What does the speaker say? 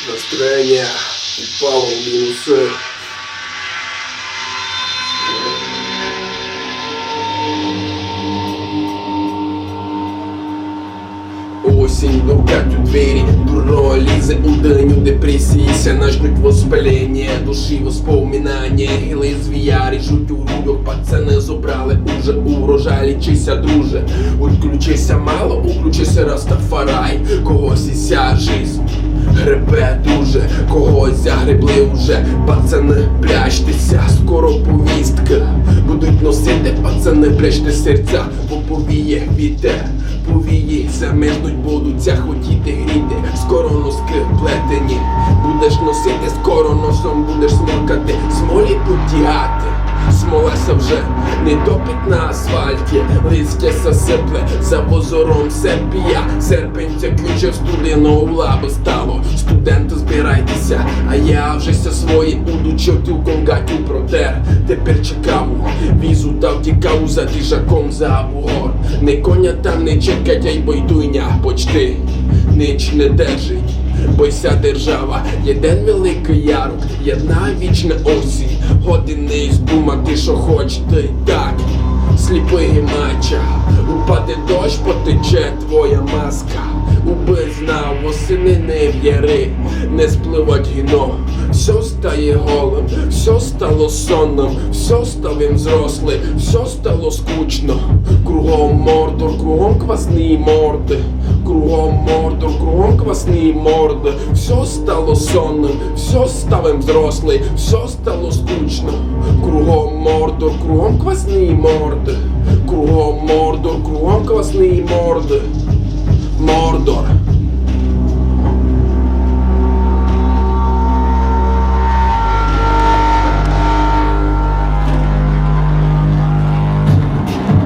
Настроение упало в минусы. Осінь довгать у двері, дурно лізе у день у депресії, ся начнуть воспалення душі, воспоминання, гіли звія ріжуть у грудях, пацани зобрали уже урожай, лічися, друже, отключися мало, уключися Растафарай, когось іся жизнь гребе дуже, когось загребли уже, пацани, плящтеся, скоро повістка, будуть носити, пацани, плящте серця, бо повіє вітер, повії замерзнуть, будуться хотіти гріти, скоро носки плетені, будеш носити, скоро носом будеш сморкати, смолі потягати. Смолася вже не топить на асфальті, листя засипле за позором серпія. Серпень заключив студеного лаби стало. Студенти, збирайтеся, а я вже ся свої удучив тилком гатю протер. Тепер чекав візу та втікав за тишаком за бугор. Не коня там не чекать, а й бойдуйня почти ніч не держить. Бойся держава, єден великий ярок, єдна вічна осінь. Години здумати, що хочете, так, сліпий мача. Упаде дощ, потече твоя маска. Уби знав, восени не в'яри, не спливать гіно. Все стає голим, все стало сонним, все став він взрослий, все стало скучно. Кругом Мордор, кругом квасні морди. Кругом Мордор, кругом квасні морди. Все стало сонним, все став він взрослий, все стало скучно. Кругом Мордор, кругом квасні морди. Кругом Мордор, кругом квасні морди. Мордор.